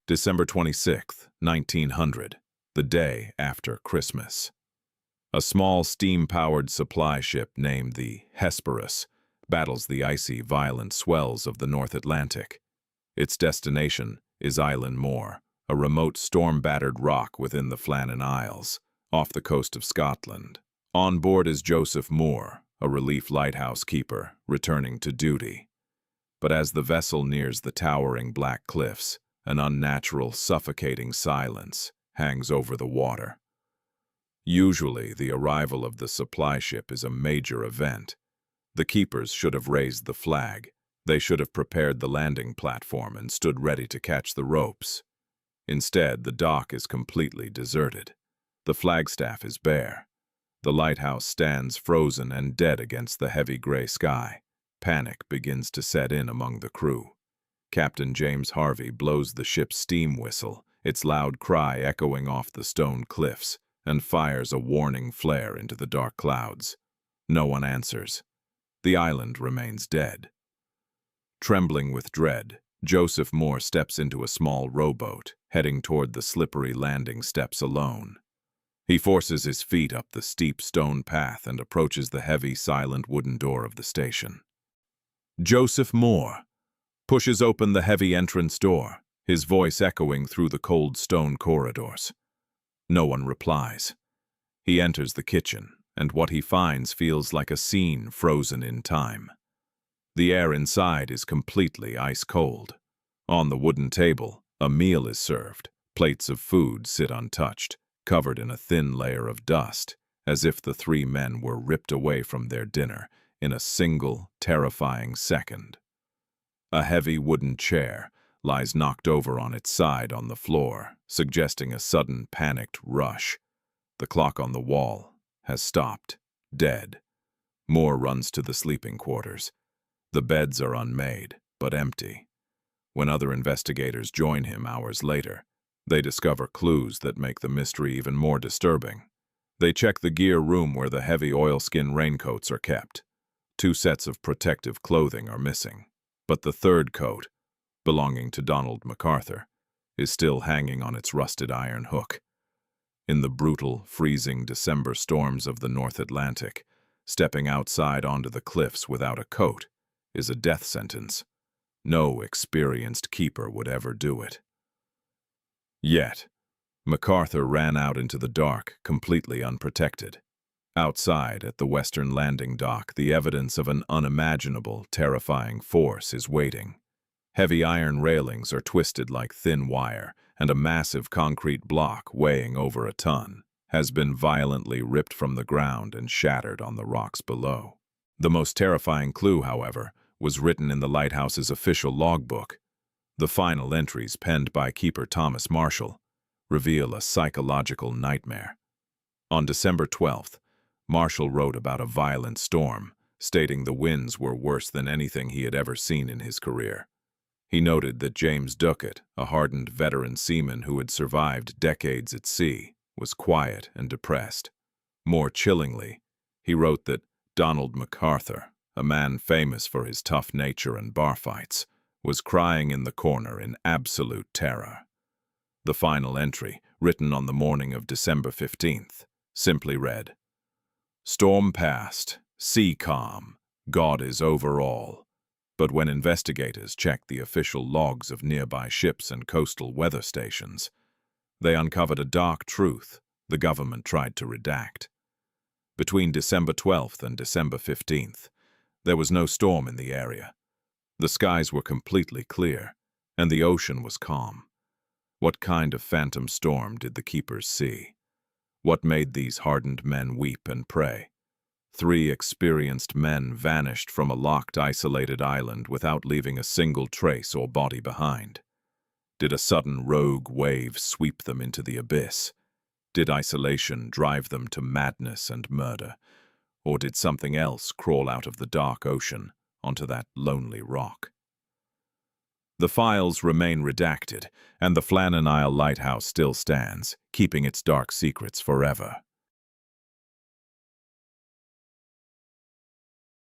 December 26th, 1900, the day after Christmas. A small steam-powered supply ship named the Hesperus battles the icy, violent swells of the North Atlantic. Its destination is Island Moor, a remote storm-battered rock within the Flannan Isles, off the coast of Scotland. On board is Joseph Moore, a relief lighthouse keeper, returning to duty. But as the vessel nears the towering black cliffs, an unnatural, suffocating silence hangs over the water. Usually, the arrival of the supply ship is a major event. The keepers should have raised the flag. They should have prepared the landing platform and stood ready to catch the ropes. Instead, the dock is completely deserted. The flagstaff is bare. The lighthouse stands frozen and dead against the heavy gray sky. Panic begins to set in among the crew. Captain James Harvey blows the ship's steam whistle, its loud cry echoing off the stone cliffs, and fires a warning flare into the dark clouds. No one answers. The island remains dead. Trembling with dread, Joseph Moore steps into a small rowboat, heading toward the slippery landing steps alone. He forces his feet up the steep stone path and approaches the heavy, silent wooden door of the station. Joseph Moore pushes open the heavy entrance door, his voice echoing through the cold stone corridors. No one replies. He enters the kitchen, and what he finds feels like a scene frozen in time. The air inside is completely ice-cold. On the wooden table, a meal is served. Plates of food sit untouched, covered in a thin layer of dust, as if the three men were ripped away from their dinner in a single, terrifying second. A heavy wooden chair lies knocked over on its side on the floor, suggesting a sudden panicked rush. The clock on the wall has stopped, dead. Moore runs to the sleeping quarters. The beds are unmade, but empty. When other investigators join him hours later, they discover clues that make the mystery even more disturbing. They check the gear room where the heavy oilskin raincoats are kept. 2 sets of protective clothing are missing, but the third coat, belonging to Donald MacArthur, is still hanging on its rusted iron hook. In the brutal, freezing December storms of the North Atlantic, stepping outside onto the cliffs without a coat is a death sentence. No experienced keeper would ever do it. Yet, MacArthur ran out into the dark, completely unprotected. Outside, at the western landing dock, the evidence of an unimaginable, terrifying force is waiting. Heavy iron railings are twisted like thin wire, and a massive concrete block weighing over a ton has been violently ripped from the ground and shattered on the rocks below. The most terrifying clue, however, was written in the lighthouse's official logbook. The final entries, penned by keeper Thomas Marshall, reveal a psychological nightmare. On December 12th, Marshall wrote about a violent storm, stating the winds were worse than anything he had ever seen in his career. He noted that James Duckett, a hardened veteran seaman who had survived decades at sea, was quiet and depressed. More chillingly, he wrote that Donald MacArthur, a man famous for his tough nature and bar fights, was crying in the corner in absolute terror. The final entry, written on the morning of December 15th, simply read, "Storm past, sea calm, God is over all." But when investigators checked the official logs of nearby ships and coastal weather stations, they uncovered a dark truth the government tried to redact. Between December 12th and December 15th, there was no storm in the area. The skies were completely clear, and the ocean was calm. What kind of phantom storm did the keepers see? What made these hardened men weep and pray? 3 experienced men vanished from a locked, isolated island without leaving a single trace or body behind. Did a sudden rogue wave sweep them into the abyss? Did isolation drive them to madness and murder? Or did something else crawl out of the dark ocean onto that lonely rock? The files remain redacted, and the Flannan Isle lighthouse still stands, keeping its dark secrets forever.